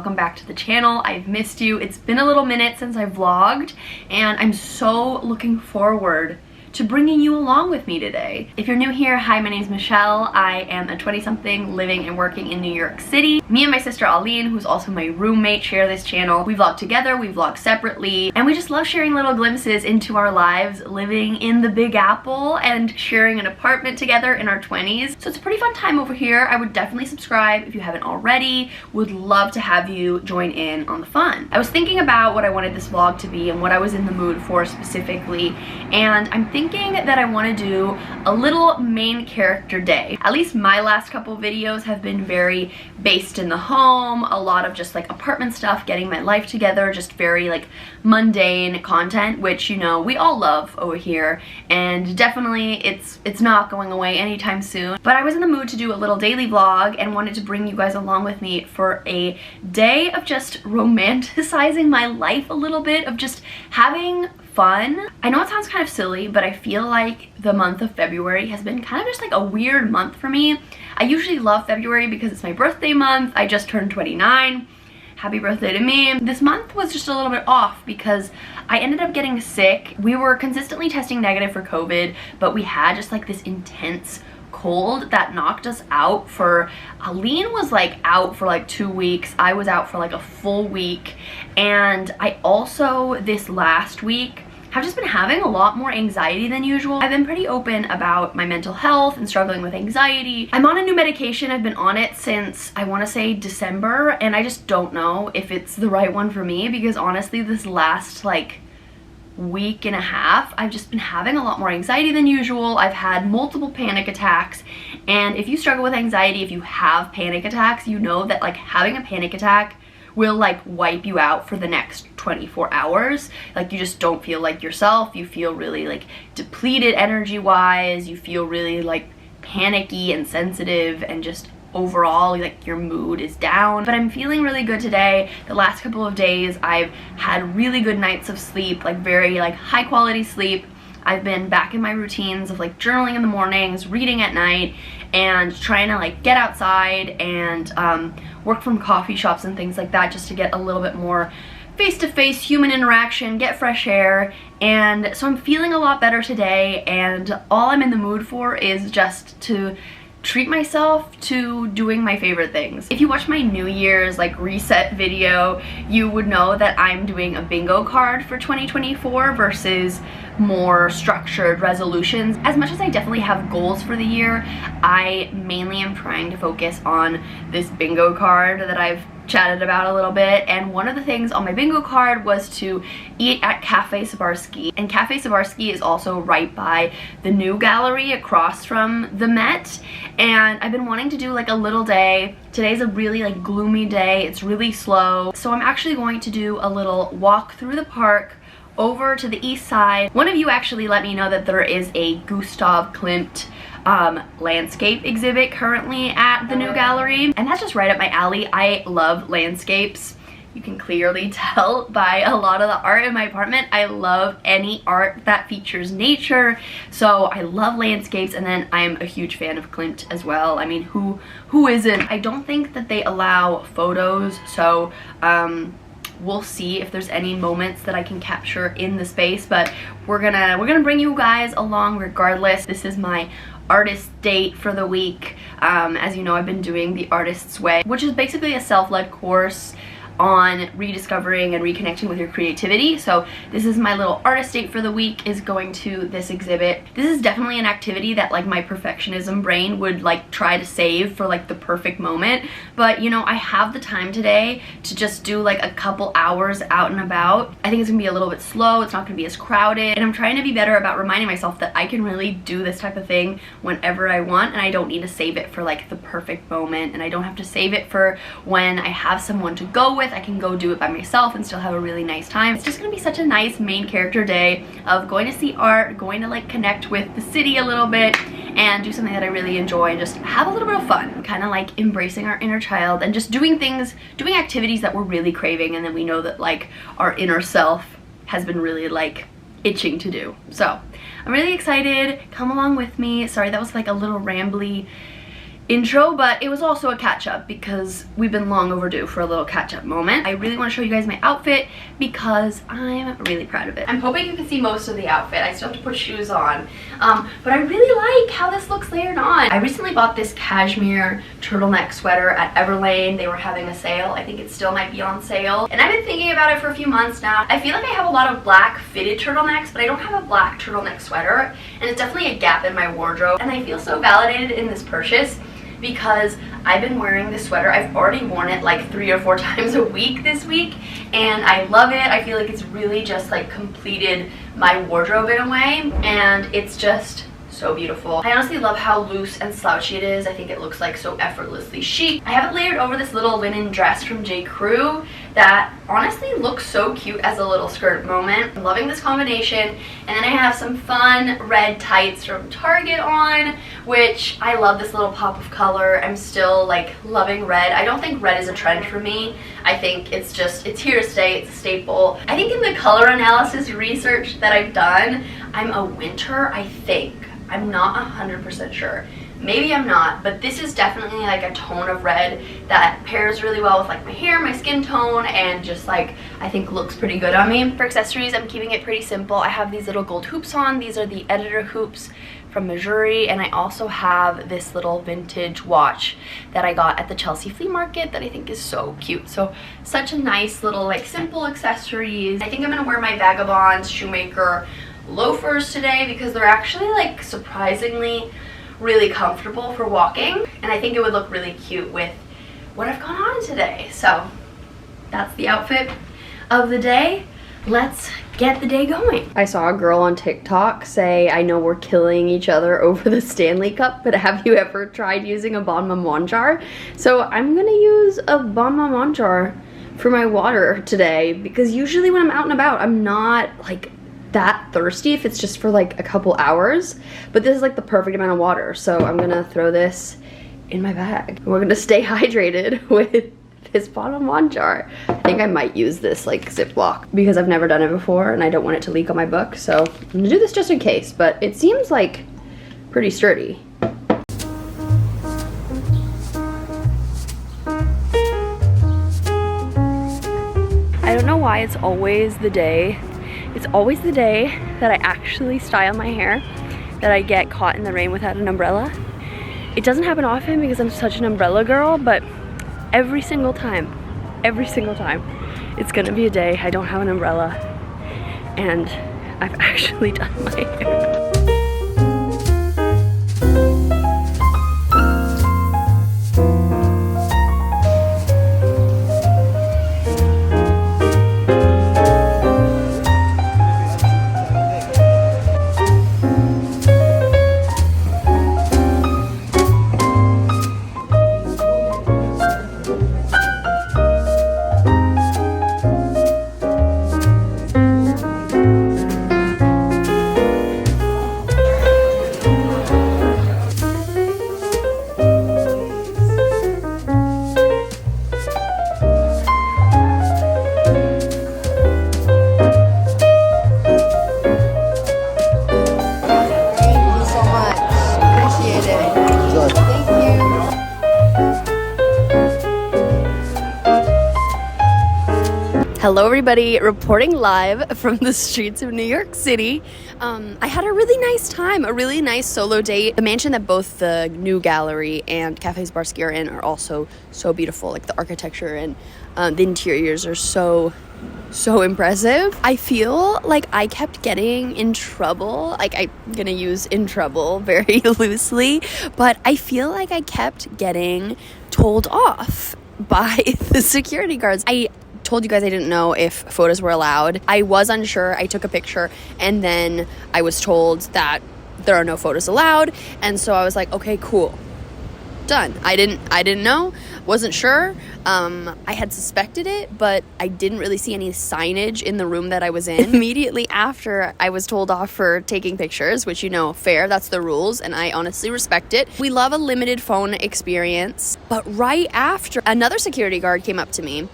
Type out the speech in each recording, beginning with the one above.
welcome back to the channel. I've missed you. It's been a little minute since I vlogged, and I'm so looking forward to bringing you along with me today. If you're new here, hi, my name is Michelle. I am a 20-something living and working in New York City. Me and my sister Aline, who's also my roommate, share this channel. We vlog together, we vlog separately, and we just love sharing little glimpses into our lives living in the Big Apple and sharing an apartment together in our 20s. So it's a pretty fun time over here. I would definitely subscribe if you haven't already. Would love to have you join in on the fun. I was thinking about what I wanted this vlog to be and what I was in the mood for specifically, and I'm thinking that I want to do a little main character day. At least my last couple videos have been very based in the home, a lot of just like apartment stuff, getting my life together, just very like mundane content, which, you know, we all love over here, and definitely it's not going away anytime soon. But I was in the mood to do a little daily vlog and wanted to bring you guys along with me for a day of just romanticizing my life a little bit, of just having fun. I know it sounds kind of silly, but I feel like the month of February has been kind of just like a weird month for me. I usually love February because it's my birthday month. I just turned 29. Happy birthday to me. This month was just a little bit off because I ended up getting sick. We were consistently testing negative for COVID, but we had just like this intense cold that knocked us out for, Aline was like out for like 2 weeks. I was out for like a full week. And I also, this last week, have just been having a lot more anxiety than usual. I've been pretty open about my mental health and struggling with anxiety. I'm on a new medication. I've been on it since, I want to say, December, and I just don't know if it's the right one for me, because honestly this last like week and a half I've just been having a lot more anxiety than usual. I've had multiple panic attacks, and if you struggle with anxiety, if you have panic attacks, you know that like having a panic attack will like wipe you out for the next 24 hours. Like you just don't feel like yourself. You feel really like depleted energy wise. You feel really like panicky and sensitive, and just overall like your mood is down. But I'm feeling really good today. The last couple of days I've had really good nights of sleep, like very like high quality sleep. I've been back in my routines of like journaling in the mornings, reading at night, and trying to like get outside and work from coffee shops and things like that, just to get a little bit more face-to-face human interaction, get fresh air. And so I'm feeling a lot better today, and all I'm in the mood for is just to treat myself to doing my favorite things. If you watch my New Year's like reset video, you would know that I'm doing a bingo card for 2024 versus more structured resolutions. As much as I definitely have goals for the year, I mainly am trying to focus on this bingo card that I've chatted about a little bit. And one of the things on my bingo card was to eat at Cafe Sabarsky, and Cafe Sabarsky is also right by the new gallery across from the Met. And I've been wanting to do like a little day. Today's a really like gloomy day, it's really slow, so I'm actually going to do a little walk through the park over to the east side. One of you actually let me know that there is a Gustav Klimt landscape exhibit currently at the new gallery, and that's just right up my alley. I love landscapes. You can clearly tell by a lot of the art in my apartment. I love any art that features nature, so I love landscapes. And then I'm a huge fan of Klimt as well. I mean, who isn't? I don't think that they allow photos, so we'll see if there's any moments that I can capture in the space, but we're gonna bring you guys along regardless. This is my artist date for the week. As you know, I've been doing the Artist's Way, which is basically a self-led course on rediscovering and reconnecting with your creativity. So this is my little artist date for the week, is going to this exhibit. This is definitely an activity that like my perfectionism brain would like try to save for like the perfect moment, but you know, I have the time today to just do like a couple hours out and about. I think it's gonna be a little bit slow, it's not gonna be as crowded, and I'm trying to be better about reminding myself that I can really do this type of thing whenever I want, and I don't need to save it for like the perfect moment, and I don't have to save it for when I have someone to go with. I can go do it by myself and still have a really nice time. It's just gonna be such a nice main character day of going to see art, going to like connect with the city a little bit, and do something that I really enjoy and just have a little bit of fun. Kind of like embracing our inner child and just doing things, doing activities that we're really craving, and then we know that like our inner self has been really like itching to do. So I'm really excited. Come along with me. Sorry, that was like a little rambly intro, but it was also a catch-up because we've been long overdue for a little catch-up moment. I really want to show you guys my outfit because I'm really proud of it. I'm hoping you can see most of the outfit. I still have to put shoes on, but I really like how this looks layered on. I recently bought this cashmere turtleneck sweater at Everlane. They were having a sale. I think it still might be on sale, and I've been thinking about it for a few months now. I feel like I have a lot of black fitted turtlenecks, but I don't have a black turtleneck sweater, and it's definitely a gap in my wardrobe, and I feel so validated in this purchase because I've been wearing this sweater. I've already worn it like 3 or 4 times a week this week, and I love it. I feel like it's really just like completed my wardrobe in a way, and it's just so beautiful. I honestly love how loose and slouchy it is. I think it looks like so effortlessly chic. I have it layered over this little linen dress from J. Crew that honestly looks so cute as a little skirt moment. I'm loving this combination. And then I have some fun red tights from Target on, which I love this little pop of color. I'm still like loving red. I don't think red is a trend for me. I think it's here to stay. It's a staple. I think in the color analysis research that I've done, I'm a winter, I think. I'm not 100% sure. Maybe I'm not, but this is definitely like a tone of red that pairs really well with like my hair, my skin tone, and just like I think looks pretty good on me. For accessories, I'm keeping it pretty simple. I have these little gold hoops on. These are the editor hoops from Missouri, and I also have this little vintage watch that I got at the Chelsea flea market that I think is so cute. So such a nice little like simple accessories. I think I'm gonna wear my Vagabond Shoemaker loafers today because they're actually like surprisingly really comfortable for walking, and I think it would look really cute with what I've gone on today. So that's the outfit of the day. Let's get the day going. I saw a girl on TikTok say, I know we're killing each other over the Stanley Cup, but have you ever tried using a Bon Maman jar? So I'm gonna use a Bon Maman jar for my water today because usually when I'm out and about, I'm not like that thirsty if it's just for like a couple hours, but this is like the perfect amount of water, so I'm gonna throw this in my bag. We're gonna stay hydrated with this Bon Maman jar. I think I might use this like Ziploc because I've never done it before and I don't want it to leak on my book, so I'm gonna do this just in case, but it seems like pretty sturdy. I don't know why it's always the day that I actually style my hair that I get caught in the rain without an umbrella. It doesn't happen often because I'm such an umbrella girl, but every single time, it's gonna be a day I don't have an umbrella and I've actually done my hair. Hello everybody, reporting live from the streets of New York City. I had a really nice time, a really nice solo date. The mansion that both the new gallery and Cafe Sabarsky are in are also so beautiful. Like the architecture and the interiors are so impressive. I feel like I kept getting in trouble. Like I'm gonna use in trouble very loosely, but I feel like I kept getting told off by the security guards. I told you guys I didn't know if photos were allowed. I was unsure. I took a picture and then I was told that there are no photos allowed, and so I was like, okay, cool, done. I didn't know, wasn't sure. I had suspected it, but I didn't really see any signage in the room that I was in. Immediately after I was told off for taking pictures, which, you know, fair, that's the rules, and I honestly respect it. We love a limited phone experience, but right after, another security guard came up to me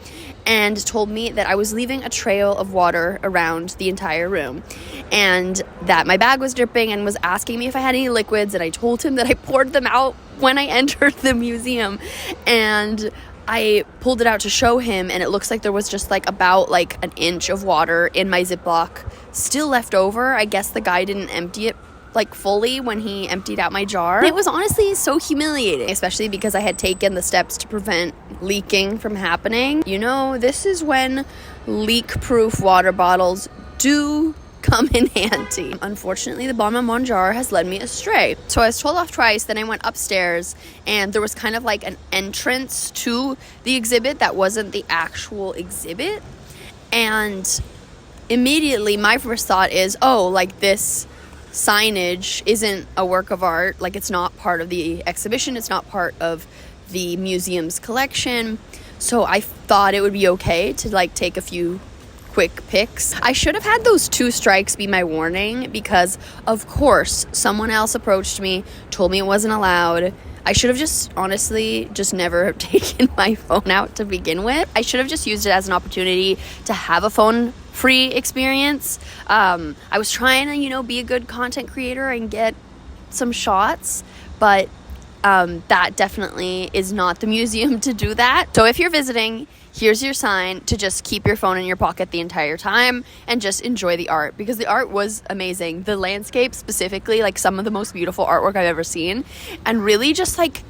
and told me that I was leaving a trail of water around the entire room and that my bag was dripping and was asking me if I had any liquids, and I told him that I poured them out when I entered the museum, and I pulled it out to show him, and it looks like there was just like about like an inch of water in my Ziploc still left over. I guess the guy didn't empty it like fully when he emptied out my jar. And it was honestly so humiliating, especially because I had taken the steps to prevent leaking from happening. You know, this is when leak-proof water bottles do come in handy. Unfortunately, the bottom of one jar has led me astray. So I was told off twice, then I went upstairs, and there was kind of like an entrance to the exhibit that wasn't the actual exhibit. And immediately my first thought is, oh, like this signage isn't a work of art, like it's not part of the exhibition, it's not part of the museum's collection. So I thought it would be okay to like take a few quick pics. I should have had those 2 strikes be my warning, because of course someone else approached me, told me it wasn't allowed. I should have just honestly just never taken my phone out to begin with. I should have just used it as an opportunity to have a phone free experience. I was trying to, you know, be a good content creator and get some shots, but that definitely is not the museum to do that. So if you're visiting, here's your sign to just keep your phone in your pocket the entire time and just enjoy the art, because the art was amazing. The landscape specifically, like some of the most beautiful artwork I've ever seen, and really just like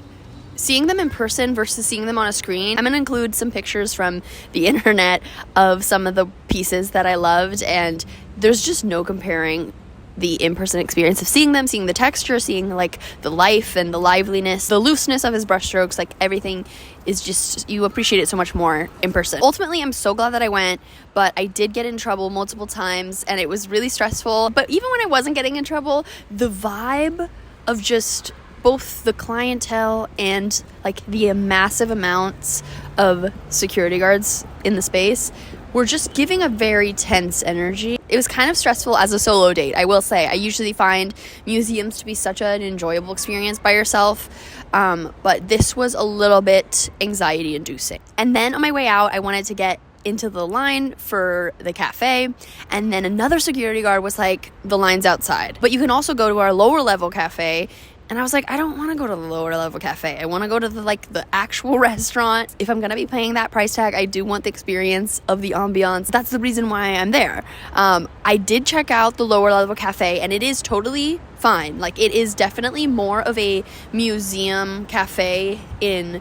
seeing them in person versus seeing them on a screen. I'm gonna include some pictures from the internet of some of the pieces that I loved, and there's just no comparing the in-person experience of seeing them, seeing the texture, seeing like the life and the liveliness, the looseness of his brushstrokes, like everything is just, you appreciate it so much more in person. Ultimately, I'm so glad that I went, but I did get in trouble multiple times and it was really stressful. But even when I wasn't getting in trouble, the vibe of just both the clientele and like the massive amounts of security guards in the space were just giving a very tense energy. It was kind of stressful as a solo date, I will say. I usually find museums to be such an enjoyable experience by yourself, but this was a little bit anxiety inducing. And then on my way out, I wanted to get into the line for the cafe, and then another security guard was like, the line's outside, but you can also go to our lower level cafe. And I was like, I don't want to go to the lower level cafe. I want to go to the actual restaurant. If I'm going to be paying that price tag, I do want the experience of the ambiance. That's the reason why I'm there. I did check out the lower level cafe, and it is totally fine. Like, it is definitely more of a museum cafe in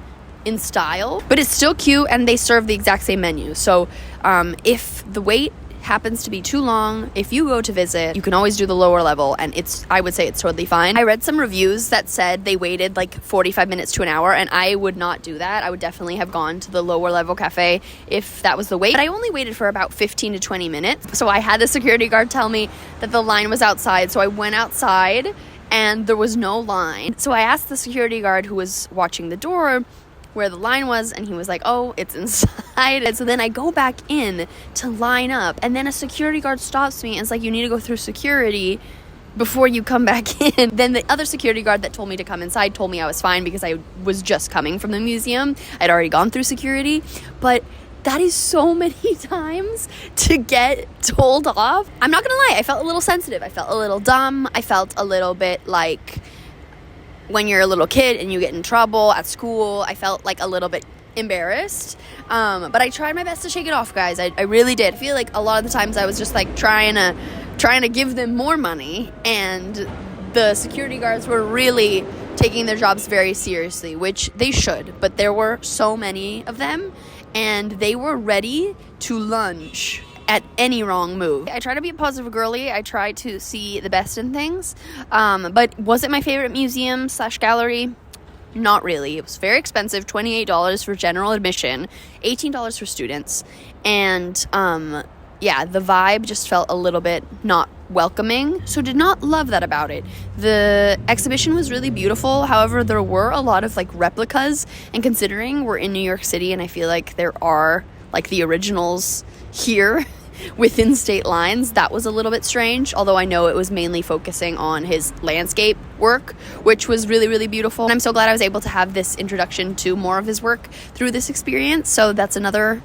style, but it's still cute, and they serve the exact same menu. So if the wait happens to be too long, if you go to visit, you can always do the lower level, and I would say it's totally fine. I read some reviews that said they waited like 45 minutes to an hour, and I would not do that. I would definitely have gone to the lower level cafe if that was the wait, but I only waited for about 15 to 20 minutes. So I had the security guard tell me that the line was outside, so I went outside and there was no line. So I asked the security guard who was watching the door where the line was, and he was like, oh, it's inside. And so then I go back in to line up, and then a security guard stops me and it's like, you need to go through security before you come back in. Then the other security guard that told me to come inside told me I was fine because I was just coming from the museum. I'd already gone through security. But that is so many times to get told off. I'm not gonna lie, I felt a little sensitive. I felt a little dumb. I felt a little bit like when you're a little kid and you get in trouble at school. I felt like a little bit embarrassed, but I tried my best to shake it off, guys. I really did. I feel like a lot of the times I was just like trying to give them more money, and the security guards were really taking their jobs very seriously, which they should, but there were so many of them, and they were ready to lunge at any wrong move. I try to be a positive girly. I try to see the best in things. But was it my favorite museum / gallery? Not really. It was very expensive, $28 for general admission, $18 for students. And yeah, the vibe just felt a little bit not welcoming, so did not love that about it. The exhibition was really beautiful. However, there were a lot of like replicas, and considering we're in New York City and I feel like there are like the originals here within state lines, that was a little bit strange, although I know it was mainly focusing on his landscape work, which was really, really beautiful. And I'm so glad I was able to have this introduction to more of his work through this experience. So that's another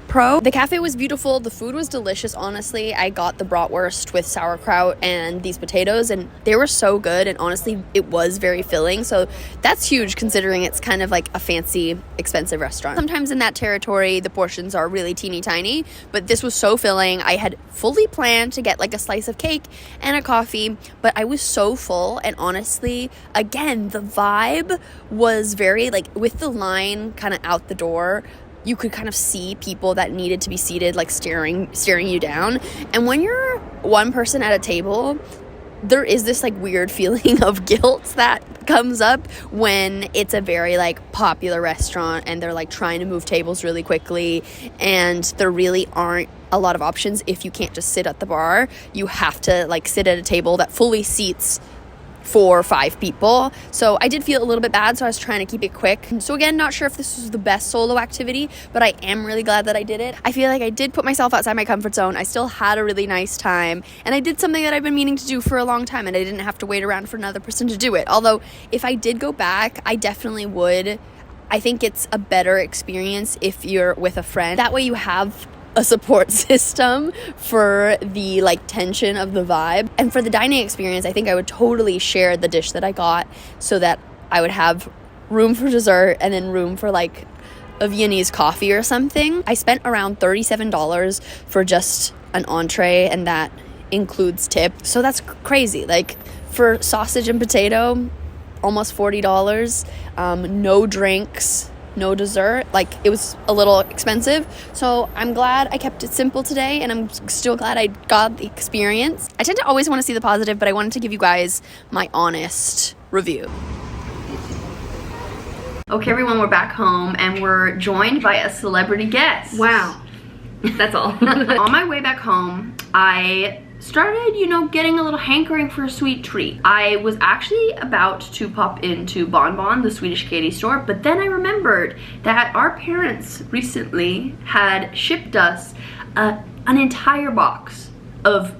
pro. The cafe was beautiful. The food was delicious, honestly. I got the bratwurst with sauerkraut and these potatoes, and they were so good, and honestly, it was very filling. So that's huge considering it's kind of like a fancy, expensive restaurant. Sometimes in that territory, the portions are really teeny tiny, but this was so filling. I had fully planned to get like a slice of cake and a coffee, but I was so full, and honestly, again, the vibe was very like, with the line kind of out the door, you could kind of see people that needed to be seated, like staring you down. And when you're one person at a table, there is this like weird feeling of guilt that comes up when it's a very like popular restaurant and they're like trying to move tables really quickly, and there really aren't a lot of options. If you can't just sit at the bar, you have to like sit at a table that fully seats 4 or 5 people. So I did feel a little bit bad, so I was trying to keep it quick. So again, not sure if this was the best solo activity, but I am really glad that I did it. I feel like I did put myself outside my comfort zone. I still had a really nice time, and I did something that I've been meaning to do for a long time, and I didn't have to wait around for another person to do it. Although if I did go back, I definitely would. I think it's a better experience if you're with a friend. That way you have a support system for the like tension of the vibe. And for the dining experience, I think I would totally share the dish that I got, so that I would have room for dessert and then room for like a Viennese coffee or something. I spent around $37 for just an entree, and that includes tip. So that's crazy. Like for sausage and potato, almost $40. No drinks, no dessert. Like, it was a little expensive. So I'm glad I kept it simple today, and I'm still glad I got the experience. I tend to always want to see the positive, but I wanted to give you guys my honest review. Okay, everyone, we're back home, and we're joined by a celebrity guest. Wow. That's all. On my way back home, I started, you know, getting a little hankering for a sweet treat. I was actually about to pop into Bon Bon, the Swedish candy store, but then I remembered that our parents recently had shipped us an entire box of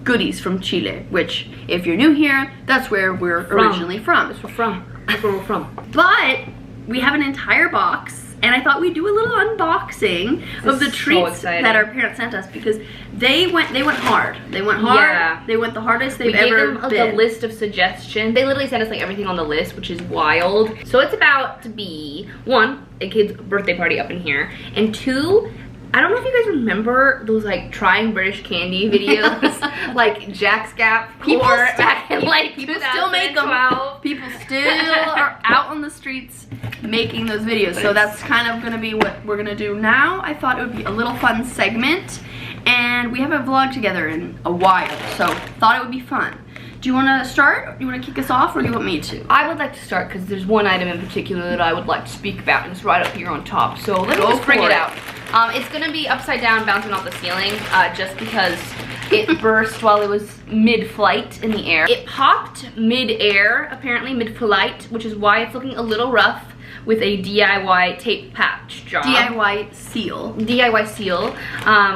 goodies from Chile, which, if you're new here, that's where we're originally from. That's where we're from. But we have an entire box, and I thought we'd do a little unboxing of the treats that our parents sent us, because they went hard. They went hard. Yeah. They went the hardest they've ever been. We gave them a list of suggestions. They literally sent us like everything on the list, which is wild. So it's about to be 1, a kid's birthday party up in here, and 2, I don't know if you guys remember those like trying British candy videos, like Jack's Gap. People still make them. People still are out on the streets making those videos. So that's kind of gonna be what we're gonna do now. I thought it would be a little fun segment, and we haven't vlogged together in a while, so thought it would be fun. Do you want to start? Do you want to kick us off, or do you want me to? I would like to start because there's one item in particular that I would like to speak about, and it's right up here on top. So let me just bring it out. It's going to be upside down, bouncing off the ceiling, just because it burst while it was mid-flight in the air. It popped mid-air, apparently mid-flight, which is why it's looking a little rough, with a DIY tape patch job. DIY seal. DIY seal,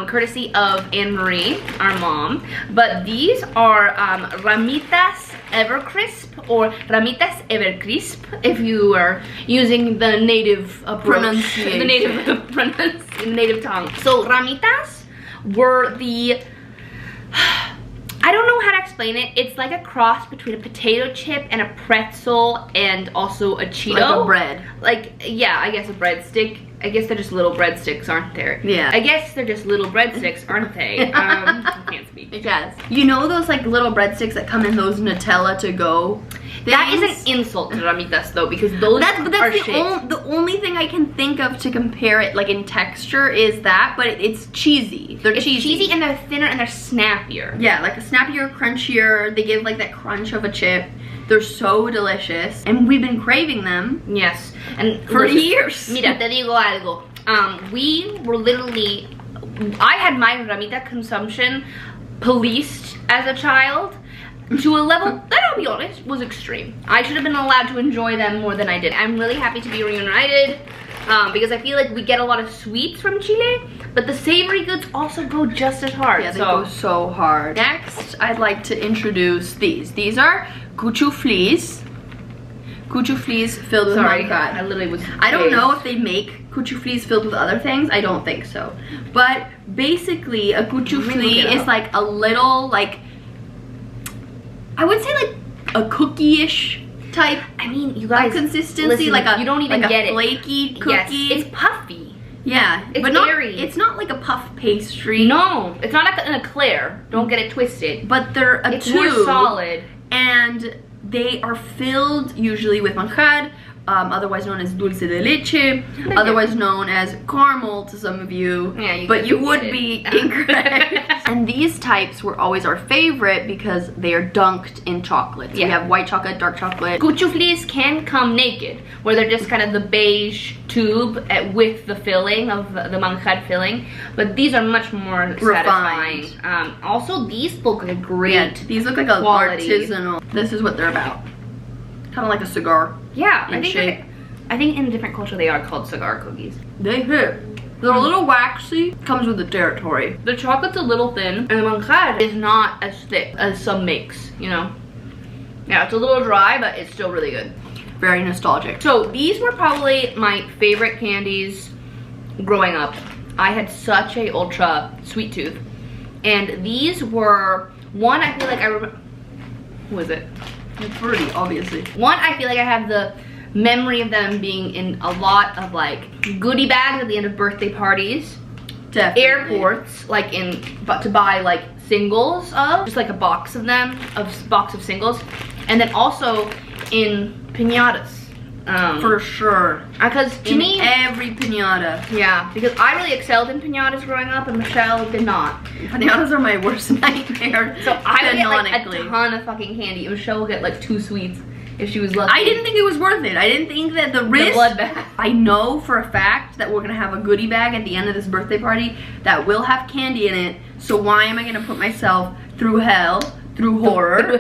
courtesy of Anne-Marie, our mom. But these are Ramitas Evercrisp, or Ramitas Evercrisp, if you are using the native pronunciation. The native tongue. So Ramitas were the... I don't know how to explain it. It's like a cross between a potato chip and a pretzel, and also a Cheeto. Like a bread. Like, yeah, I guess a breadstick. I guess they're just little breadsticks, aren't they? Yeah. I guess they're just little breadsticks, aren't they? I can't speak. Yes. You know those like little breadsticks that come in those Nutella to go things? That is an insult to Ramitas though, because those are shit. The only thing I can think of to compare it like in texture is that, but it's cheesy. It's cheesy, and they're thinner, and they're snappier. Yeah, like a snappier, crunchier. They give like that crunch of a chip. They're so delicious, and we've been craving them. Yes, and for years. Mira, te digo algo. We were literally, I had my Ramita consumption policed as a child to a level that, I'll be honest, was extreme. I should have been allowed to enjoy them more than I did. I'm really happy to be reunited, because I feel like we get a lot of sweets from Chile, but the savory goods also go just as hard. Yeah, they go so hard. Next, I'd like to introduce these. These are cuchuflis. Cuchuflis filled with mangkat. I literally was... I don't know if they make cuchuflis filled with other things? I don't think so. But basically, a cuchufli is like a little, like, I would say like a cookie-ish type. I mean, you guys, consistency, listen, like a you don't even like get a flaky cookie. Yes, it's puffy. Yeah, It's but airy. It's not like a puff pastry. No, it's not like an eclair. Don't get it twisted. But they're a It's more tube, solid. and they are filled usually with manjar, otherwise known as dulce de leche, otherwise known as caramel to some of you. Yeah, but you would get be it. incorrect. And these types were always our favorite because they are dunked in chocolate. So we have white chocolate, dark chocolate. Cuchuflis can come naked, where they're just kind of the beige tube with the filling of the manjar filling. But these are much more Refined. satisfying. Also, these look like great. Yeah, these look like a quality. artisanal. This is what they're about. Kind of like a cigar. Yeah, in shape. I think in a different culture they are called cigar cookies. They hit. They're a little waxy. Comes with the territory. The chocolate's a little thin, and the manjar is not as thick as some makes, you know? Yeah, it's a little dry, but it's still really good. Very nostalgic. So these were probably my favorite candies growing up. I had such a ultra sweet tooth. And these were, one, I feel like I remember, who is it? It's pretty, obviously. One, I feel like I have the memory of them being in a lot of like goodie bags at the end of birthday parties. Definitely. Airports, like to buy like singles of, just like a box of them, box of singles. And then also in piñatas. For sure. Because to me, every piñata. yeah, because I really excelled in piñatas growing up and Michelle did not. Piñatas are my worst nightmare. So I would get like a canonically. ton of fucking candy and Michelle would get like 2 sweets if she was lucky. I didn't think it was worth it. I didn't think that the risk. bloodbath. I know for a fact that we're gonna have a goodie bag at the end of this birthday party that will have candy in it. So why am I gonna put myself through hell, through horror,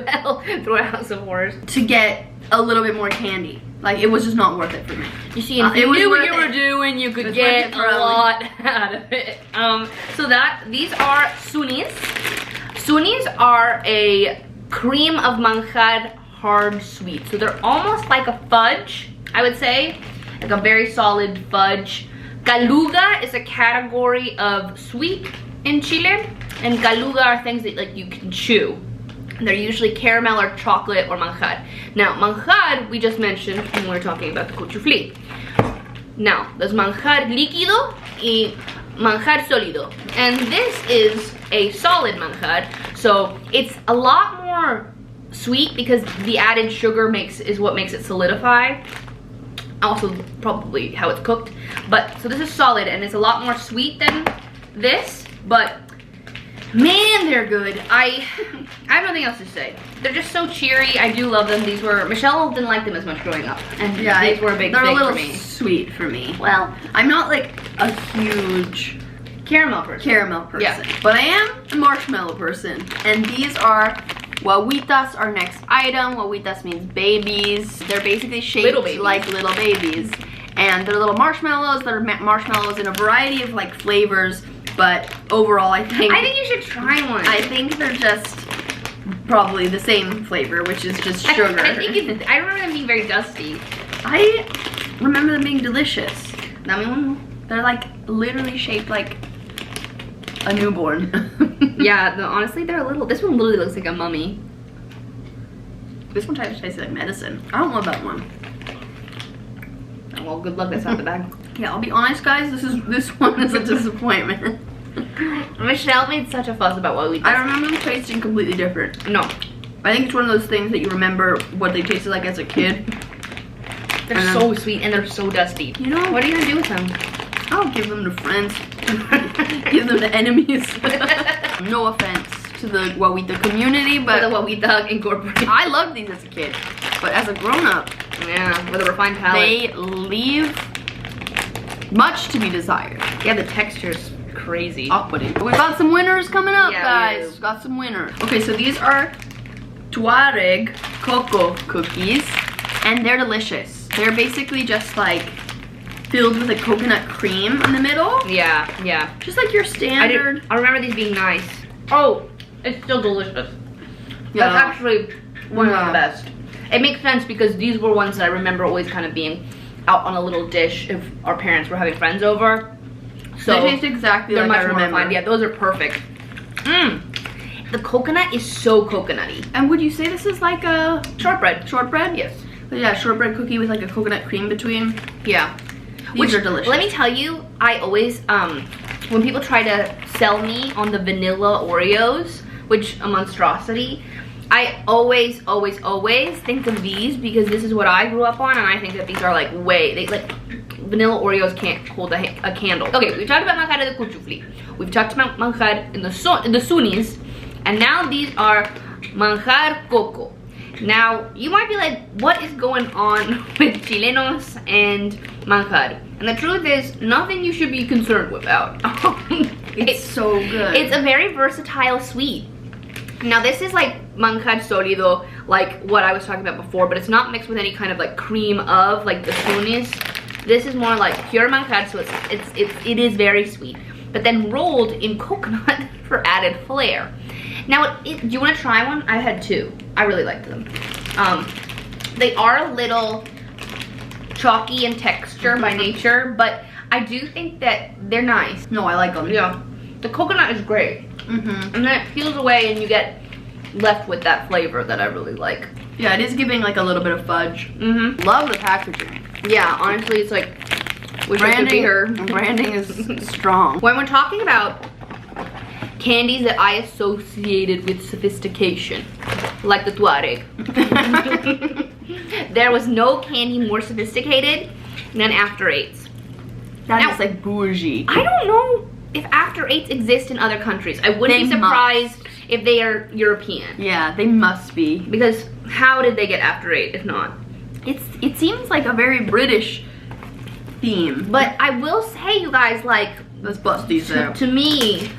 through a house of horrors to get a little bit more candy? Like, it was just not worth it for me. You see, if you was knew what worth you were it. doing, you could It was get worth it a for Aline. lot out of it. So these are sunis. Sunis are a cream of manjar hard sweet. So they're almost like a fudge, I would say. Like a very solid fudge. Galuga is a category of sweet in Chile. And galuga are things that like you can chew. They're usually caramel or chocolate or manjar. Now, manjar we just mentioned when we were talking about the cuchufli. Now, there's manjar líquido y manjar sólido. And this is a solid manjar. So it's a lot more sweet because the added sugar is what makes it solidify. Also, probably how it's cooked. But, so this is solid and it's a lot more sweet than this. But man, they're good. I have nothing else to say. They're just so cheery. I do love them. Michelle didn't like them as much growing up. And Yeah, these were a big they're thing a little for me. sweet for me. Well, I'm not like a huge caramel person. caramel person, Yeah. but I am a marshmallow person. And these are guaguitas, our next item. Guaguitas means babies. They're basically shaped Little babies. like little babies. And they're little marshmallows. They're marshmallows in a variety of like flavors. But overall, I think you should try one. I think they're just probably the same flavor, which is just sugar. I remember them being very dusty. I remember them being delicious. Dame uno. They're like literally shaped like a newborn. Yeah, honestly, they're a little. This one literally looks like a mummy. This one tastes like medicine. I don't love that one. Oh, well, good luck. That's not the bag. Yeah, I'll be honest, guys. This one is a disappointment. Michelle made such a fuss about what we did. I remember them tasting completely different. No, I think it's one of those things that you remember what they tasted like as a kid. they're And so sweet and they're so dusty. You know, What are you gonna do with them? I'll give them to friends. Give them to enemies. No offense to the guaguita community, For but the what we dug incorporate. I loved these as a kid. But as a grown-up, Yeah, with a refined palate. they leave much to be desired. Yeah, the texture's crazy. Off-putting. We got some winners coming up, Yeah, we guys. do. Got some winners. Okay, so these are Tuareg cocoa cookies, and they're delicious. They're basically just like filled with a coconut cream in the middle. Yeah, yeah. Just like your standard. I remember these being nice. Oh, it's still delicious. Yeah. That's actually one of Yeah. the best. It makes sense because these were ones that I remember always kind of being out on a little dish if our parents were having friends over. So they taste exactly like I remember. More fun. Yeah, those are perfect. The coconut is so coconutty. And would you say this is like a Shortbread. shortbread? Yes. So yeah, shortbread cookie with like a coconut cream between. Yeah. These are delicious. Let me tell you, I always, when people try to sell me on the vanilla Oreos, which a monstrosity, I always think of these because this is what I grew up on, and I think that these are like vanilla Oreos can't hold a candle. Okay, we've talked about manjar de cuchufli. We've talked about manjar in the Sunnis, and now these are manjar coco. Now, you might be like, what is going on with chilenos and manjar? And the truth is, nothing you should be concerned about. It's so good. It's a very versatile sweet. Now, this is like manjar sólido, like what I was talking about before, but it's not mixed with any kind of like cream of like the Sunnis. This is more like pure manjar, so it is very sweet, but then rolled in coconut for added flair. Now, do you want to try one? I had two. I really liked them. They are a little chalky in texture by nature, but I do think that they're nice. No, I like them. Yeah, the coconut is great. And then it peels away and you get left with that flavor that I really like. Yeah, it is giving like a little bit of fudge. Love the packaging. Yeah, honestly, it's like, wish I could be her. Branding is strong. When we're talking about candies that I associated with sophistication, like the Tuareg, there was no candy more sophisticated than After Eights. That is like bougie. I don't know if After Eights exist in other countries. I wouldn't be surprised if they are European. Yeah, they must be. Because how did they get After Eight if not? It seems like a very British theme. But I will say, you guys, like, let's bust these out. To me,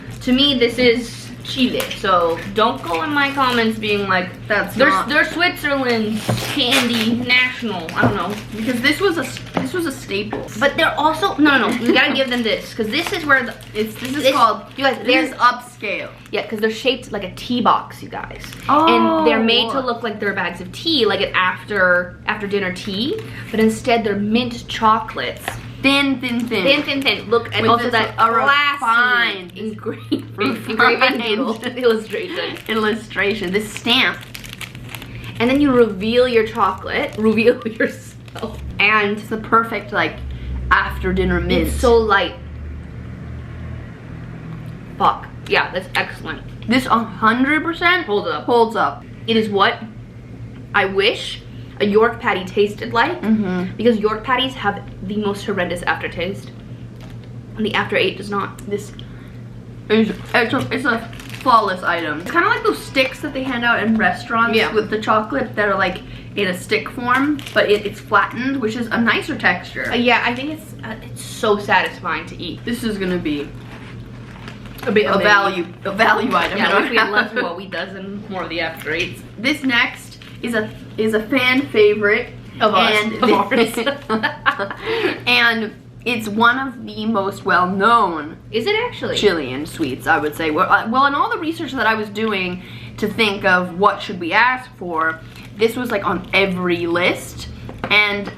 this is Chile. So don't go in my comments being like, they're Switzerland's candy national. I don't know, because this was a staple. But they're also no. You gotta give them this, because this is where this is called. You guys, this is upscale. Yeah, because they're shaped like a tea box, you guys. Oh. And they're made to look like they're bags of tea, like an after dinner tea. But instead, they're mint chocolates. Thin. Look, and with also that refined engraving illustration. This stamp. And then you reveal your chocolate, reveal yourself, and it's the perfect like after dinner mint. It's so light. Fuck. Yeah, that's excellent. This 100% holds up. It is what I wish a York patty tasted like, because York patties have the most horrendous aftertaste, and the After Eight does not. This is it's a flawless item. It's kind of like those sticks that they hand out in restaurants with the chocolate that are like in a stick form, but it's flattened, which is a nicer texture. Yeah, I think it's so satisfying to eat. This is gonna be a value item. Yeah, I wish we had less of what we does and more of the After Eights. This next is a fan favorite of ours. And it's one of the most well-known. Is it actually? Chilean sweets, I would say. Well, in all the research that I was doing to think of what should we ask for, this was like on every list. And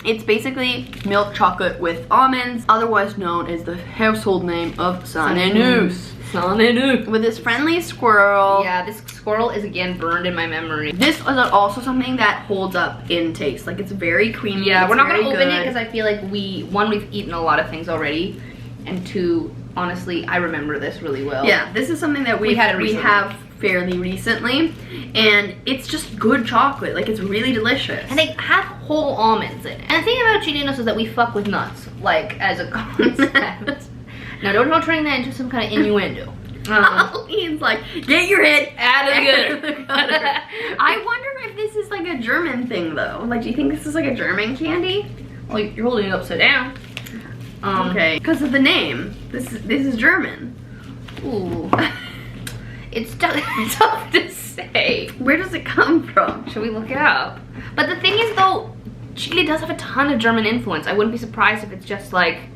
it's basically milk chocolate with almonds, otherwise known as the household name of Sanenus. With this friendly squirrel. Yeah, this squirrel is again burned in my memory. This is also something that holds up in taste. Like, it's very creamy. Yeah, we're not gonna open it because I feel like we've eaten a lot of things already, and two, honestly, I remember this really well. Yeah, this is something that we have fairly recently, and it's just good chocolate. Like, it's really delicious. And they have whole almonds in it. And the thing about Chilenos is that we fuck with nuts, like, as a concept. Now, don't turn that into some kind of innuendo. Aline's like, get your head out of the gutter. I wonder if this is like a German thing, though. Like, do you think this is like a German candy? Well, you're holding it upside down. Okay, because of the name. This is German. Ooh. It's tough to say. Where does it come from? Should we look it up? But the thing is, though, Chile does have a ton of German influence. I wouldn't be surprised if it's just like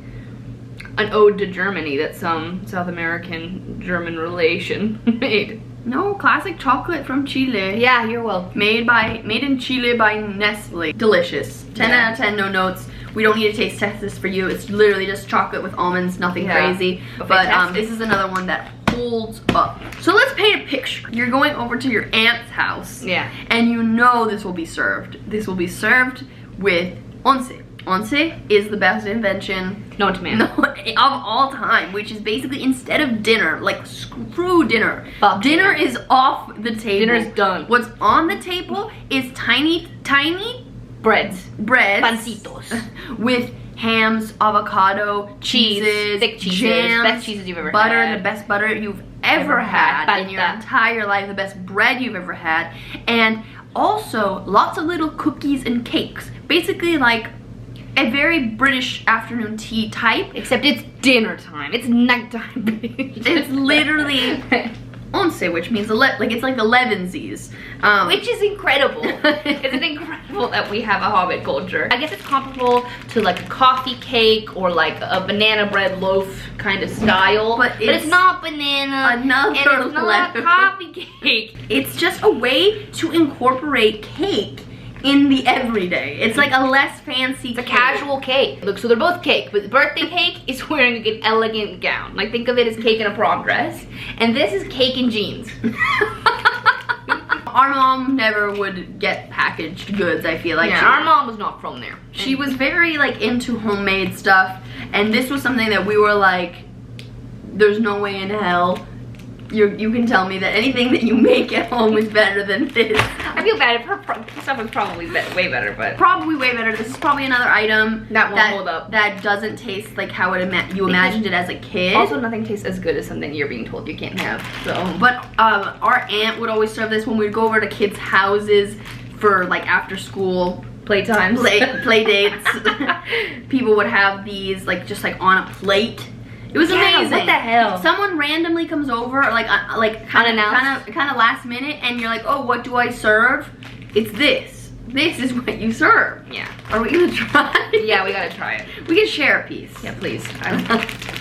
an ode to Germany that some South American German relation made. No, classic chocolate from Chile. Yeah, you're welcome. Made in Chile by Nestle. Delicious. 10 out of 10, no notes. We don't need to taste test this for you. It's literally just chocolate with almonds, nothing crazy. But this is another one that holds up. So let's paint a picture. You're going over to your aunt's house. Yeah. And you know this will be served. This will be served with once. Once is the best invention known to man of all time, which is basically instead of dinner, like screw dinner. Fuck dinner is off the table. Dinner's done. What's on the table is tiny breads, pancitos with hams, avocado, cheeses, thick cheeses, jams, best cheeses you've ever butter, had. the best butter you've ever had in your entire life, the best bread you've ever had, and also lots of little cookies and cakes. Basically like a very British afternoon tea type. Except it's dinner time. It's nighttime. It's literally once, which means it's like 11sies. Which is incredible. It's incredible that we have a Hobbit culture. I guess it's comparable to like a coffee cake or like a banana bread loaf kind of style. But it's not banana. And it's not coffee cake. It's just a way to incorporate cake in the everyday. It's like a less fancy cake. It's a casual cake. Look, so they're both cake, but the birthday cake is wearing an elegant gown. Like think of it as cake in a prom dress. And this is cake in jeans. Our mom never would get packaged goods, I feel like. Yeah, our mom was not from there. She was very like into homemade stuff, and this was something that we were like, there's no way in hell you can tell me that anything that you make at home is better than this. I feel bad. Her stuff is probably way better, but probably way better. This is probably another item that won't hold up. That doesn't taste like how you imagined it as a kid. Also, nothing tastes as good as something you're being told you can't have. So, but our aunt would always serve this when we'd go over to kids' houses for like after school playtimes, play dates. People would have these like just like on a plate. It was amazing. What the hell? Someone randomly comes over, like kind of last minute, and you're like, oh, what do I serve? It's this. This is what you serve. Yeah. Are we gonna try? Yeah, we gotta try it. We can share a piece. Yeah, please.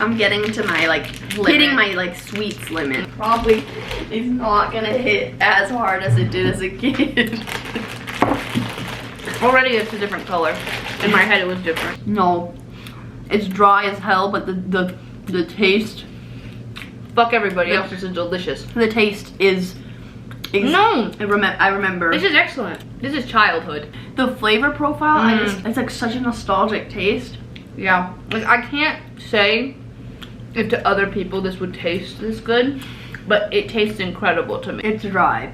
I'm getting to my like hitting my like sweets limit. Probably is not gonna hit as hard as it did as a kid. Already it's a different color. In my head it was different. No, it's dry as hell, but the taste. Fuck everybody else. This is delicious. The taste is. No, I remember. This is excellent. This is childhood. The flavor profile, it's like such a nostalgic taste. Yeah, like I can't say if to other people this would taste this good, but it tastes incredible to me. It's dry.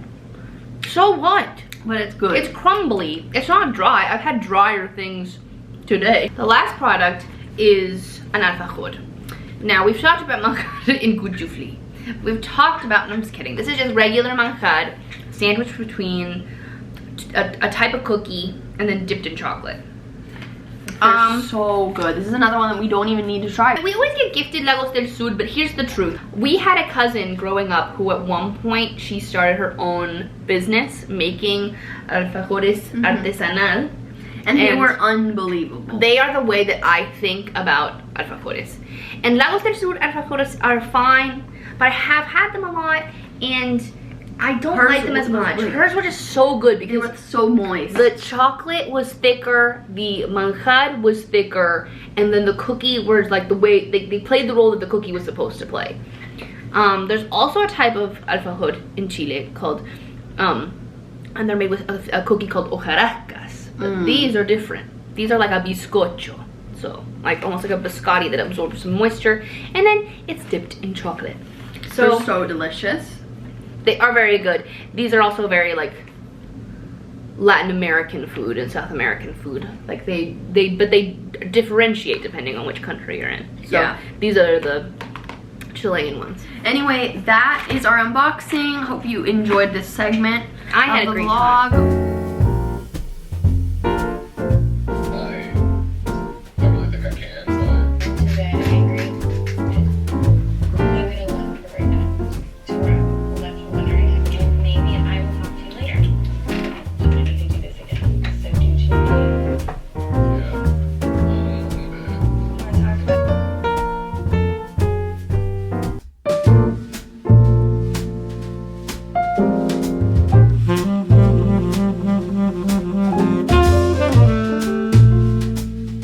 So what? But it's good. It's crumbly. It's not dry. I've had drier things today. The last product is an alfajor. Now, we've talked about manjar in Gujufli. We've talked about, no, I'm just kidding. This is just regular manjar sandwiched between a type of cookie and then dipped in chocolate. So good. This is another one that we don't even need to try. We always get gifted Lagos del Sur, but here's the truth. We had a cousin growing up who at one point, she started her own business making alfajores artesanal. And they were unbelievable. They are the way that I think about alfajores. And Lagos del Sur alfajores are fine, but I have had them a lot, and I don't like them as much. Hers were just so good because they were so moist. The chocolate was thicker, the manjar was thicker, and then the cookie was like the way they played the role that the cookie was supposed to play. There's also a type of alfajor in Chile called, and they're made with a cookie called hojarascas. But these are different. These are like a bizcocho. So like almost like a biscotti that absorbs some moisture, and then it's dipped in chocolate. So they're so delicious. They are very good. These are also very like Latin American food and South American food. Like they differentiate depending on which country you're in. So yeah, these are the Chilean ones. Anyway, that is our unboxing. Hope you enjoyed this segment. I had a great time.